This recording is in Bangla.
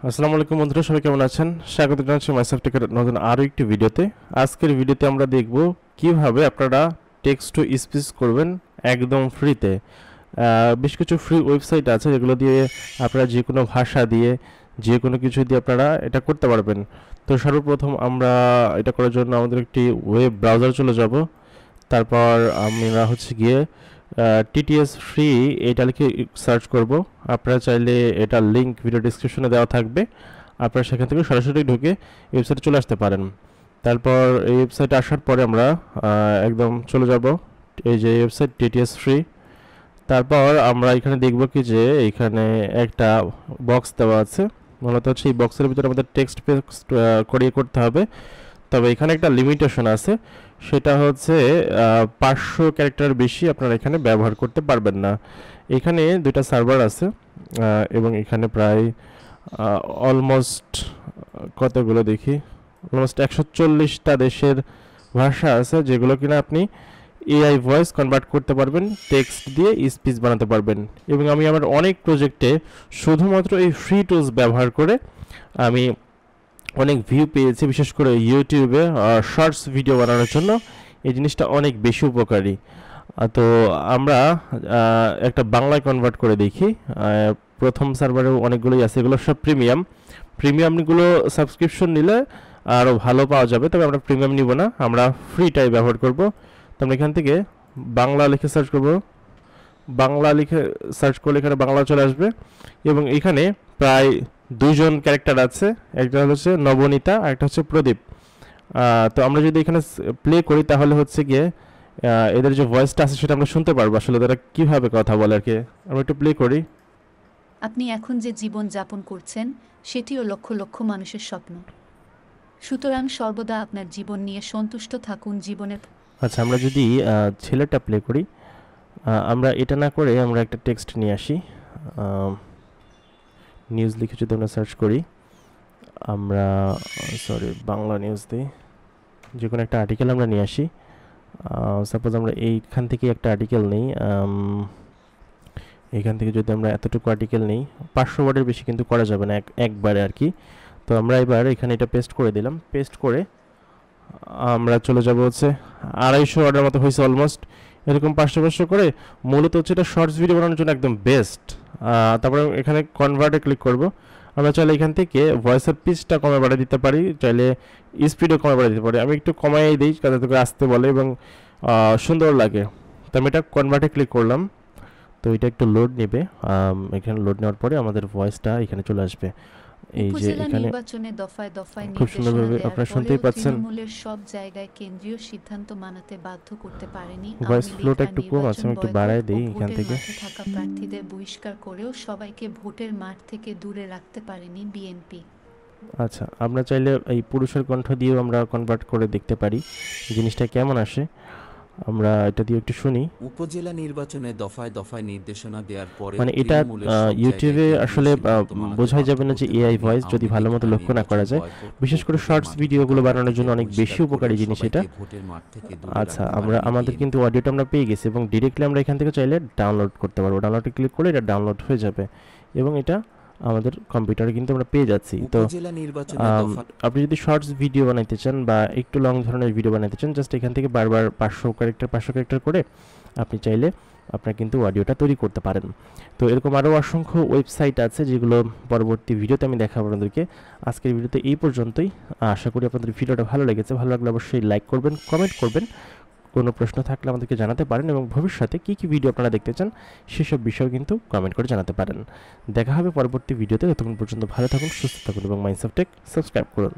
আসসালামু আলাইকুম বন্ধুরা, সবাই কেমন আছেন? স্বাগত জানাচ্ছি মাইসেলফ টেকের নতুন আরও একটি ভিডিওতে। আজকের ভিডিওতে আমরা দেখব কিভাবে আপনারা টেক্সট টু স্পিচ করবেন একদম ফ্রিতে। বেশ কিছু ফ্রি ওয়েবসাইট আছে যেগুলো দিয়ে আপনারা যে কোনো ভাষা দিয়ে যে কোনো কিছু দিয়ে আপনারা এটা করতে পারবেন। তো সর্বপ্রথম আমরা এটা করার জন্য আমাদের একটি ওয়েব ব্রাউজার চলে যাব। তারপর আমরা গিয়ে টিটিএস ফ্রি এটা লিখে সার্চ করব। আপনারা চাইলে এটা লিঙ্ক ভিডিও ডেসক্রিপশনে দেওয়া থাকবে, আপনারা সেখান থেকে সরাসরি ঢুকে ওয়েবসাইটে চলে আসতে পারেন। তারপর এই ওয়েবসাইটে আসার পরে আমরা একদম চলে যাব এই যে ওয়েবসাইট টিটিএস ফ্রি। তারপর আমরা এখানে দেখব কি যে এখানে একটা বক্স দেওয়া আছে, মূলত এই বক্সের ভিতরে আমাদের টেক্সট পেস্ট করিয়ে করতে হবে। তবে এখানে একটা লিমিটেশন আছে, সেটা 500 ক্যারেক্টার বেশি আপনারা এখানে ব্যবহার করতে পারবেন না। এখানে দুইটা সার্ভার আছে এবং এখানে প্রায় অলমোস্ট কতগুলো দেখি, অলমোস্ট 140টা দেশের ভাষা আছে যেগুলো কিনা আপনি এআই ভয়েস কনভার্ট করতে পারবেন, টেক্সট দিয়ে স্পিচ বানাতে পারবেন। এবং আমি আমার অনেক প্রজেক্টে শুধুমাত্র এই ফ্রি টুলস ব্যবহার করে আমি অনেক ভিউ পেয়েছি, বিশেষ করে ইউটিউবে শর্টস ভিডিও বানানোর জন্য এই জিনিসটা অনেক বেশি উপকারী। তো আমরা একটা বাংলায় কনভার্ট করে দেখি। প্রথম সার্ভারেও অনেকগুলোই আছে, এগুলো সব প্রিমিয়ামগুলো সাবস্ক্রিপশন নিলে আরও ভালো পাওয়া যাবে, তবে আমরা প্রিমিয়াম নিব না, আমরা ফ্রিটাই ব্যবহার করব। তো আমরা এখান থেকে বাংলা লিখে সার্চ করব, বাংলা লিখে সার্চ করলে এখানে বাংলা চলে আসবে এবং এখানে প্রায় দুইজন ক্যারেক্টার আছে, একটা হচ্ছে নবনীতা আর একটা হচ্ছে প্রদীপ। তো আমরা যদি এখানে প্লে করি তাহলে গিয়ে এদের যে ভয়েসটা আছে সেটা আমরা শুনতে পারবো, আসলে তারা কীভাবে কথা বলে আর কি। আমরা একটু প্লে করি। আপনি এখন যে জীবন যাপন করছেন সেটিও লক্ষ লক্ষ মানুষের স্বপ্ন, সুতরাং সর্বদা আপনার জীবন নিয়ে সন্তুষ্ট থাকুন। জীবনের আচ্ছা, আমরা যদি ছেলেটা প্লে করি, আমরা এটা না করে আমরা একটা টেক্সট নিয়ে আসি। নিউজ লিখে যদি আমরা সার্চ করি, আমরা বাংলা নিউজ দিই, যে কোনো একটা আর্টিকেল আমরা নিয়ে আসি। সাপোজ আমরা এইখান থেকে একটা আর্টিকেল নেই, এইখান থেকে যদি আমরা এতটুকু আর্টিকেল নেই, 500 ওয়ার্ডের বেশি কিন্তু করা যাবে না একবারে আর কি। তো আমরা এবার এখানে এটা পেস্ট করে দিলাম, পেস্ট করে আমরা চলে যাব 250 ওয়ার্ডের মতো হয়েছে অলমোস্ট। এরকম 500 করে মূলত এটা শর্টস ভিডিও বানানোর জন্য একদম বেস্ট। তারপরে এখানে কনভার্টে ক্লিক করব। আমরা চাইলে এখান থেকে ভয়েসের পিচটা কমে বাড়িয়ে দিতে পারি, চাইলে স্পিডও কমে বাড়িয়ে দিতে পারি। আমি একটু কমাই দিই যাতে তোকে আসতে বলে এবং সুন্দর লাগে। তো আমি এটা কনভার্টে ক্লিক করলাম। তো এটা একটু লোড নেবে, এখানে লোড নেওয়ার পরে আমাদের ভয়েসটা এখানে চলে আসবে। এই যে এখানে দফায় দফায় খুব সুন্দরভাবে আপনারা শুনতেই পাচ্ছেন। তৃণমূলের সব জায়গায় কেন্দ্রীয় সিদ্ধান্ত মানাতে বাধ্য করতে পারেনি। ভয়েস ফ্লোটা একটু কম আছে, আমি একটু বাড়ায় দেই এখান থেকে। থাকা প্রার্থীদের বহিষ্কার করেও সবাইকে ভোটের মাঠ থেকে দূরে রাখতে পারেনি বিএনপি। আচ্ছা, আমরা চাইলে এই পুরুষের কণ্ঠ দিয়েও আমরা কনভার্ট করে দেখতে পারি জিনিসটা কেমন আসে। আমরা এটা দিয়ে একটু শুনি। উপজেলা নির্বাচনে দফায় দফায় নির্দেশনা দেওয়ার পরে মানে এটা ইউটিউবে আসলে বোঝাই যাবে না যে এআই ভয়েস যদি ভালো মতো লক্ষ্য না করা যায়, বিশেষ করে শর্টস ভিডিওগুলো বানানোর জন্য অনেক বেশি উপকারী জিনিস এটা। আচ্ছা, আমাদের কিন্তু অডিওটা আমরা পেয়ে গেছি এবং ডিরেক্টলি আমরা এখান থেকে চাইলে ডাউনলোড করতে পারবো। ডাউনলোডে ক্লিক করলে এটা ডাউনলোড হয়ে যাবে এবং এটা আমাদের কম্পিউটারে কিন্তু আমরা পেয়ে যাচ্ছি। তো আপনি যদি শর্টস ভিডিও বানাইতে চান বা একটু লং ধরনের ভিডিও বানাইতে চান, জাস্ট এখান থেকে বারবার 500 ক্যারেক্টার করে আপনি চাইলে আপনার কিন্তু অডিওটা তৈরি করতে পারেন। তো এরকম আরও অসংখ্য ওয়েবসাইট আছে যেগুলো পরবর্তী ভিডিওতে আমি দেখাবো আপনাদেরকে। আজকের ভিডিওতে এই পর্যন্তই। আশা করি আপনাদের ভিডিওটা ভালো লেগেছে। ভালো লাগলে অবশ্যই লাইক করবেন, কমেন্ট করবেন, কোনো প্রশ্ন থাকলে আমাদেরকে জানাতে পারেন এবং ভবিষ্যতে কী কী ভিডিও আপনারা দেখতে চান সেসব বিষয় কিন্তু কমেন্ট করে জানাতে পারেন। দেখা হবে পরবর্তী ভিডিওতে। ততক্ষণ পর্যন্ত ভালো থাকুন, সুস্থ থাকুন এবং মাইন্ডস অফ টেক সাবস্ক্রাইব করুন।